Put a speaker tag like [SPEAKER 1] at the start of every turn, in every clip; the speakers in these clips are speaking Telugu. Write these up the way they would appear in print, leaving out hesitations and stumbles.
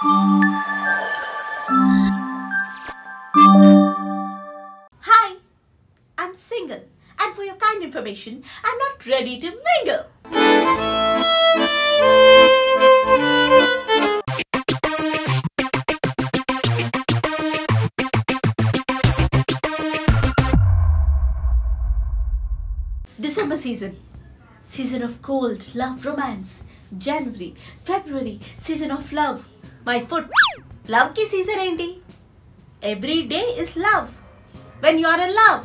[SPEAKER 1] Hi, I'm single, and for your kind information, I'm not ready to mingle. December season of cold, love, romance. January, February, season of love. My foot, love ki season enti. Every day is love. When you are in love.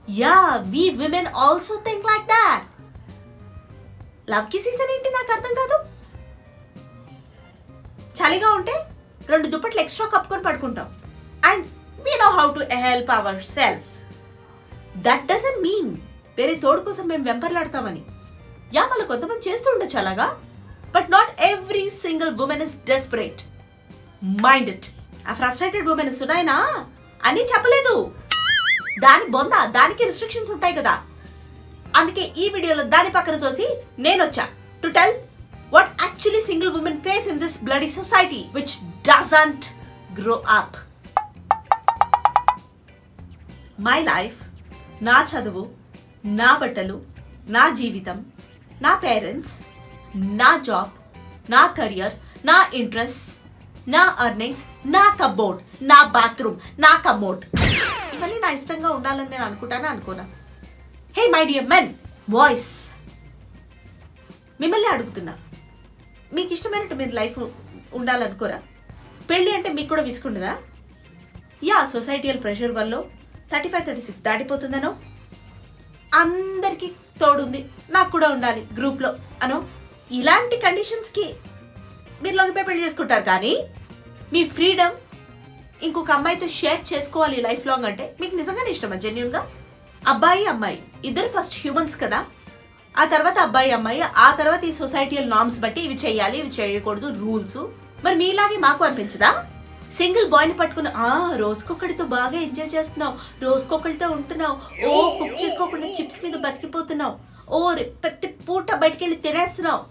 [SPEAKER 1] Yeah, we women also think like that. Love ki season enti నాకు అర్థం కాదు. చలిగా ఉంటే రెండు దుప్పట్లు ఎక్స్ట్రా కప్పుకొని పడుకుంటాం. And we know how to help ourselves. That doesn't mean వేరే తోడు కోసం మేము వెంపర్లాడతామని. యా మళ్ళీ కొంతమంది చేస్తూ ఉండొచ్చు అలాగా. But not every single women is desperate. Mind it. ఆ ఫ్రస్ట్రేటెడ్ ఉమెన్ సునైనా అని చెప్పలేదు. దాని బొంద, దానికి రిస్ట్రిక్షన్స్ ఉంటాయి కదా. అందుకే ఈ వీడియోలో దాని పక్కన తోసి నేను వచ్చా to tell what actually single women face in this bloody society which doesn't grow up. My life, నా చదువు, నా బట్టలు, నా జీవితం, నా పేరెంట్స్, నా జాబ్, నా కెరియర్, నా ఇంట్రెస్ట్, నా ఎర్నింగ్స్, నా కబోర్డ్, నా బాత్రూమ్, నా కమోడ్, ఇవన్నీ నా ఇష్టంగా ఉండాలని నేను అనుకోనా? Hey my dear men, boys, మిమ్మల్ని అడుగుతున్నా, మీకు ఇష్టమైనట్టు మీరు లైఫ్ ఉండాలనుకోరా? పెళ్ళి అంటే మీకు కూడా విసుకుండదా? యా, సొసైటియల్ ప్రెషర్ వల్ల 35-36 దాటిపోతుందనో, అందరికీ తోడుంది నాకు కూడా ఉండాలి గ్రూప్లో అనో, ఇలాంటి కండిషన్స్కి మీరు లొంగిపోయి పెళ్లి చేసుకుంటారు. కానీ మీ ఫ్రీడమ్ ఇంకొక అమ్మాయితో షేర్ చేసుకోవాలి లైఫ్ లాంగ్ అంటే మీకు నిజంగానే ఇష్టమా? జెన్యూన్గా అబ్బాయి అమ్మాయి ఇద్దరు ఫస్ట్ హ్యూమన్స్ కదా. ఆ తర్వాత అబ్బాయి అమ్మాయి, ఆ తర్వాత ఈ సొసైటియల్ నార్మ్స్ బట్టి ఇవి చేయాలి, ఇవి చేయకూడదు రూల్స్. మరి మీలాగే మాకు అనిపించదా? సింగిల్ బాయ్ని పట్టుకుని రోజుకొకటితో బాగా ఎంజాయ్ చేస్తున్నావు, రోజుకొకటితో ఉంటున్నావు, ఓ కుక్ చేసుకోకుండా చిప్స్ మీద బతికిపోతున్నావు, ఓ ప్రతి పూట బయటికి వెళ్ళి తినేస్తున్నావు,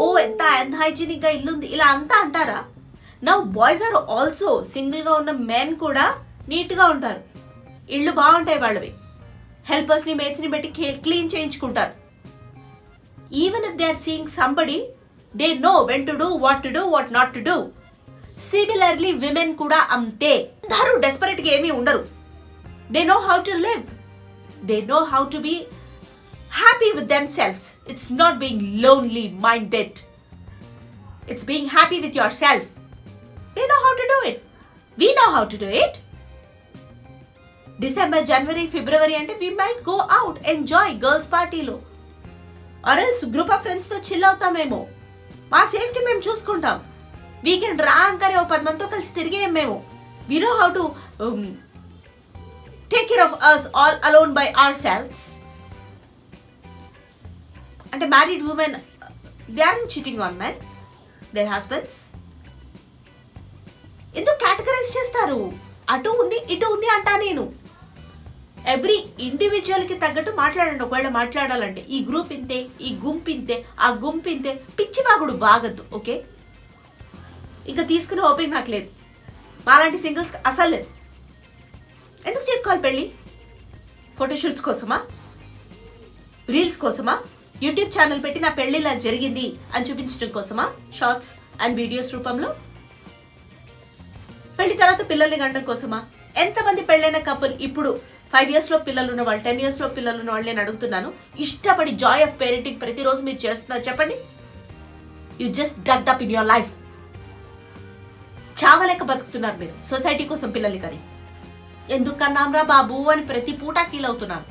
[SPEAKER 1] ఓ ఎంత అన్హైజీనిక్ గా ఇల్లుంది, ఇలా అంతా అంటారా? Now boys are also, single గా ఉన్న మెన్ కూడా నీట్ గా ఉంటారు, ఇళ్ళు బాగుంటాయి వాళ్ళవి, హెల్పర్స్ ని మేట్స్ ని పెట్టి క్లీన్ చేయించుకుంటారు. Even if they are seeing somebody, they know when to do, what to do, what not to do. Similarly women కూడా అంతే. అందరూ డెస్పరేట్ గా ఏమీ ఉండరు. They know how to live, they know how to be happy with themselves. It's not being lonely minded, it's being happy with yourself. They know how to do it, we know how to do it. December, జనవరి, ఫిబ్రవరి అంటే we might go out, enjoy girls పార్టీలో, or else group of friends తో చిల్ అవుతామేమో, మా సేఫ్టీ మేము చూసుకుంటాం. వీకెండ్ రాగానే ఓ 10 మందితో కలిసి తిరిగేయం మేము. We know how to take care of us all alone by ourselves. అంటే married women, they are cheating on men, their husbands. ఎందుకు కేటగరైజ్ చేస్తారు? అటు ఉంది ఇటు ఉంది అంటా నేను. ఎవ్రీ ఇండివిజువల్ కి తగ్గట్టు మాట్లాడండి. ఒకవేళ మాట్లాడాలంటే ఈ గ్రూప్ ఇంతే, ఈ గుంపు ఇంతే, ఆ గుంపు ఇంతే, పిచ్చి బాగుడు బాగద్దు. ఓకే, ఇంకా తీసుకునే ఓపిక నాకు లేదు. మాలాంటి సింగిల్స్ అసలు లేదు. ఎందుకు చేసుకోవాలి పెళ్ళి? ఫోటోషూట్స్ కోసమా, రీల్స్ కోసమా, యూట్యూబ్ ఛానల్ పెట్టి నా పెళ్ళి ఇలా జరిగింది అని చూపించడం కోసమా, షార్ట్స్ అండ్ వీడియోస్ రూపంలో? పెళ్లి తర్వాత పిల్లల్ని గంటం కోసమా? ఎంతమంది పెళ్ళైన కపుల్ ఇప్పుడు 5 years లో పిల్లలు ఉన్న వాళ్ళు, 10 years లో పిల్లలు ఉన్న వాళ్ళు నేను అడుగుతున్నాను, ఇష్టపడి జాయ్ ఆఫ్ పేరెంటింగ్ ప్రతిరోజు మీరు చేస్తున్నారు చెప్పండి? You just dugged up in your life. చావలేక బతుకుతున్నారు మీరు సొసైటీ కోసం పిల్లల్ని. కానీ ఎందుకు కన్నాంరా బాబు అని ప్రతి పూట ఫీల్ అవుతున్నారు.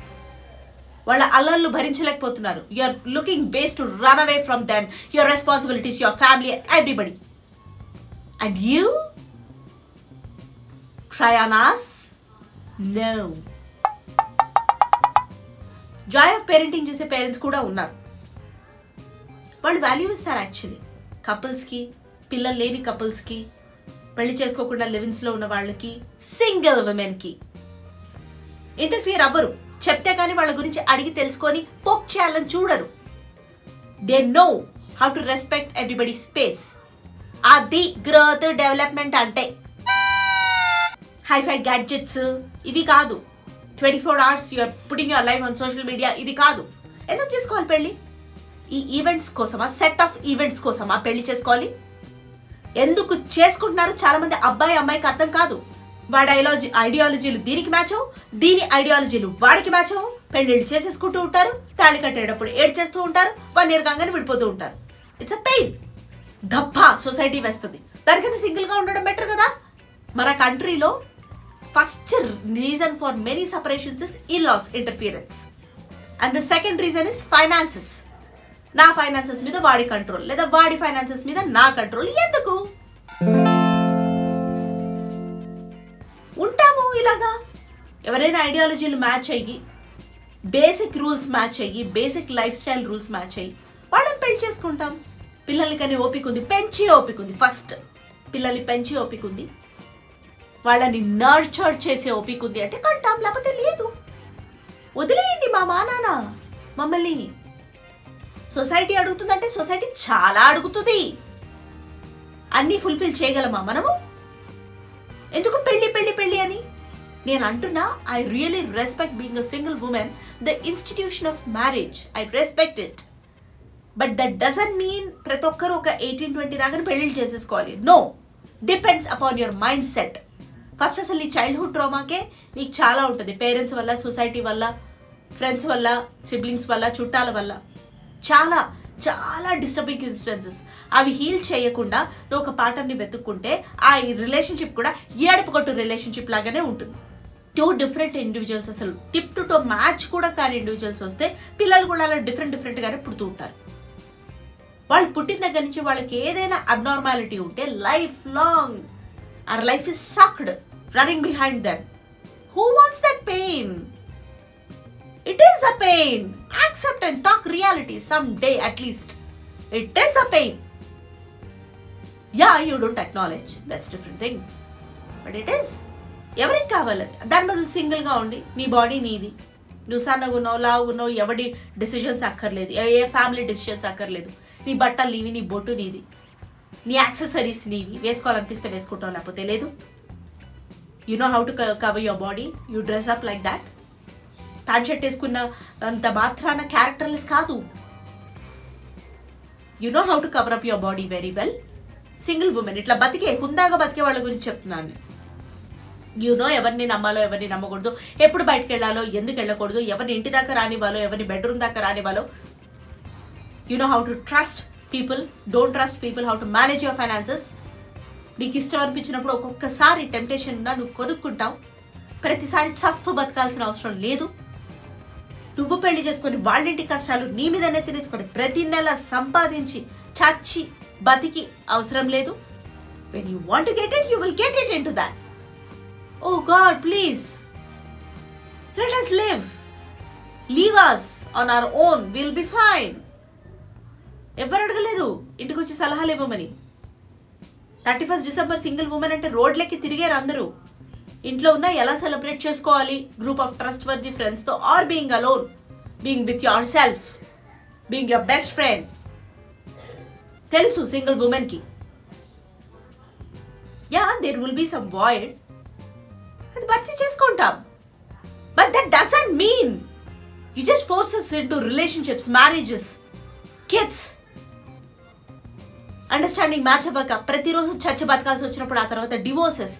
[SPEAKER 1] వాళ్ళ అల్లర్లు భరించలేకపోతున్నారు. You are looking ways to run away from them, your responsibilities, your family, everybody. And you try on us? No. Joy of parenting చేసే పేరెంట్స్ కూడా ఉన్నారు. వాళ్ళు వాల్యూ ఇస్తారు యాక్చువల్లీ కపుల్స్కి, పిల్లలు లేని కపుల్స్కి, పెళ్లి చేసుకోకుండా లివిన్స్ లో ఉన్న వాళ్ళకి, సింగిల్ విమెన్ కి. ఇంటర్ఫియర్ అవ్వరు, చెప్తే కానీ వాళ్ళ గురించి అడిగి తెలుసుకొని పోక్ చేయాలని చూడరు. They know how to respect everybody space. అది గ్రోత్ డెవలప్మెంట్ అంటే. హైఫై గ్యాడ్జెట్స్ ఇవి కాదు. 24 hours you're putting your life on social media ఇది కాదు. ఎందుకు చేసుకోవాలి పెళ్ళి? ఈ ఈవెంట్స్ కోసమా, సెట్ ఆఫ్ ఈవెంట్స్ కోసమా పెళ్లి చేసుకోవాలి? ఎందుకు చేసుకుంటున్నారు చాలా మంది అబ్బాయి అమ్మాయికి అర్థం కాదు. వాడి ఐడియాలజీలు దీనికి మ్యాచ్ అవు, దీని ఐడియాలజీలు వాడికి మ్యాచ్ అవు, పెళ్లిళ్ళు చేసేసుకుంటూ ఉంటారు, తాళి కట్టేటప్పుడు ఏడ్ చేస్తూ ఉంటారు, 1 year కాగానే విడిపోతూ ఉంటారు. It's a pain. గప్పా సొసైటీ వేస్తుంది. దానికన్నా సింగిల్ గా ఉండడం బెటర్ కదా. మన కంట్రీలో first reason for many separations is in-laws interference and the second reason is finances. నా ఫైనాన్సెస్ మీద వాడి కంట్రోల్, లేదా వాడి ఫైనాన్సెస్ మీద నా కంట్రోల్. ఎందుకు ఉంటాము ఇలాగా? ఎవరైనా ఐడియాలజీలు మ్యాచ్ అయ్యి, బేసిక్ రూల్స్ మ్యాచ్ అయ్యి, basic life style rules match అయ్యి వాళ్ళని పెళ్లి చేసుకుంటాం. పిల్లల్ని కానీ ఓపిక ఉంది, పెంచి ఓపిక ఉంది. ఫస్ట్ పిల్లల్ని పెంచి ఓపిక ఉంది, వాళ్ళని నర్చర్ చేసే ఓపిక ఉంది అంటే కంటాం, లేకపోతే లేదు. వదిలేయండి మా నాన్న మమ్మల్ని. సొసైటీ అడుగుతుందంటే సొసైటీ చాలా అడుగుతుంది. అన్నీ ఫుల్ఫిల్ చేయగలమా మనము? ఎందుకు పెళ్లి పెళ్లి పెళ్లి అని నేను అంటున్నా. I really respect being a single woman, the institution of marriage. I respect it. But that doesn't mean ప్రతి ఒక్కరు ఒక 18-20 రాగానే పెళ్లిళ్ళు చేసేసుకోవాలి. No, depends upon your mindset. First అసలు ఈ చైల్డ్హుడ్ ట్రామాకే నీకు చాలా ఉంటుంది. పేరెంట్స్ వల్ల, సొసైటీ వల్ల, ఫ్రెండ్స్ వల్ల, సిబ్లింగ్స్ వల్ల, చుట్టాల వల్ల చాలా చాలా డిస్టర్బింగ్ ఇన్స్టెన్సెస్. అవి హీల్ చేయకుండా నువ్వు ఒక పార్ట్నర్ని వెతుక్కుంటే ఆ రిలేషన్షిప్ కూడా ఏడుపు కొట్టు రిలేషన్షిప్ లాగానే ఉంటుంది. 2 different ఇండివిజువల్స్ అసలు టిప్ టు మ్యాచ్ కూడా కాని ఇండివిజువల్స్ వస్తే పిల్లలు కూడా అలా డిఫరెంట్ గానే పుడుతూ ఉంటారు. వాళ్ళు పుట్టిన దగ్గర నుంచి వాళ్ళకి ఏదైనా అబ్నార్మాలిటీ ఉంటే life long our life is sucked running behind them. Who wants that pain? It is a pain. Accept and talk reality someday at least. It is a pain. Yeah, you don't acknowledge. That's different thing. But it is. ఎవరికి కావాలి? దాని బదులు సింగిల్ గా ఉండి నీ బాడీ నీది, నువ్వు సన్నగున్నావు లావుగున్నావు, ఎవరి డిసిషన్స్ అక్కర్లేదు, ఏ ఫ్యామిలీ డిసిషన్స్ అక్కర్లేదు. నీ బట్టలు నీవి, నీ బొట్టు నీది, నీ యాక్సెసరీస్ నీవి, వేసుకోవాలనిపిస్తే వేసుకుంటావు, లేకపోతే లేదు. You know how to cover your body, you dress up like that. Pant shirt వేసుకున్న అంత మాత్రాన క్యారెక్టర్లెస్ కాదు. You know how to cover up your body very well. Single women ఇట్లా బతికే హుందాగా బతికే వాళ్ళ గురించి చెప్తున్నాను. యు నో ఎవరిని నమ్మాలో, ఎవరిని నమ్మకూడదు, ఎప్పుడు బయటకు వెళ్ళాలో, ఎందుకు వెళ్ళకూడదు, ఎవరిని ఇంటి దాకా రానివ్వాలో, ఎవరిని బెడ్రూమ్ దాకా రానివ్వాలో. You know how to trust people. Don't trust people. How to manage your finances. నీకు ఇష్టం అనిపించినప్పుడు ఒక్కొక్కసారి టెంప్టేషన్ ఉన్నా నువ్వు కొనుక్కుంటావు. ప్రతిసారి చస్తూ బతకాల్సిన అవసరం లేదు. నువ్వు పెళ్లి చేసుకొని వాళ్ళింటి కష్టాలు నీ మీదనే తినేసుకొని ప్రతి నెల సంపాదించి చచ్చి బతికి అవసరం లేదు. when you want to get it, you will get it into that. Oh God, please let us live. Leave us on our own. We'll be fine. ఎవరు అడగలేదు ఇంటికి వచ్చి సలహాలు ఇవ్వమని. 31st December సింగిల్ ఉమెన్ అంటే రోడ్లకి తిరిగారు అందరూ. ఇంట్లో ఉన్న ఎలా సెలబ్రేట్ చేసుకోవాలి, group of trustworthy friends తో, or being alone, being with yourself, being your best friend. తెలుసు సింగిల్ ఉమెన్ కి. Yeah, there will be some void, అది భర్తీ చేసుకుంటాం. But that doesn't mean you just force us into relationships, marriages, kids. Understanding match అవ్వక ప్రతిరోజు చచ్చి బతకాల్సి వచ్చినప్పుడు ఆ తర్వాత డివోర్సెస్.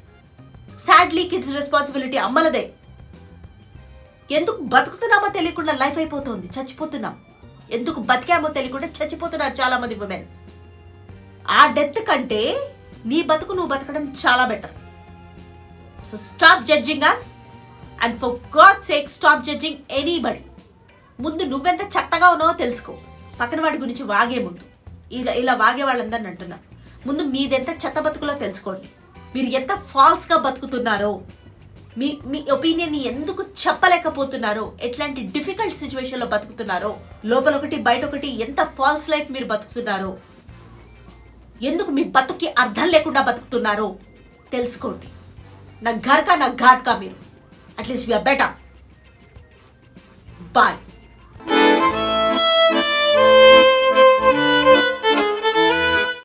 [SPEAKER 1] సాడ్లీ కిడ్స్ రెస్పాన్సిబిలిటీ అమ్మలదే. ఎందుకు బతుకుతున్నామో తెలియకుండా లైఫ్ అయిపోతుంది, చచ్చిపోతున్నాం. ఎందుకు బతికామో తెలియకుండా చచ్చిపోతున్నారు చాలా మంది ఉమెన్. ఆ డెత్ కంటే నీ బతుకు నువ్వు బతకడం చాలా better. So stop judging us and for God's sake stop judging anybody. ముందు నువ్వెంత చెత్తగా ఉన్నావో తెలుసుకో. పక్కన వాడి గురించి వాగే ముందు ఇలా వాగే వాళ్ళందరిని అంటున్నా. ముందు మీదెంత చెత్త బతుకులో తెలుసుకోండి. మీరు ఎంత ఫాల్స్గా బతుకుతున్నారో, మీ ఒపీనియన్ని ఎందుకు చెప్పలేకపోతున్నారో, ఎట్లాంటి డిఫికల్ట్ సిచ్యువేషన్లో బతుకుతున్నారో, లోపల ఒకటి బయట ఒకటి ఎంత ఫాల్స్ లైఫ్ మీరు బతుకుతున్నారో, ఎందుకు మీ బతుక్కి అర్థం లేకుండా బతుకుతున్నారో తెలుసుకోండి. నా ఘర్ కా నా ఘాట్ కా మీరు. At least we are better. Bye.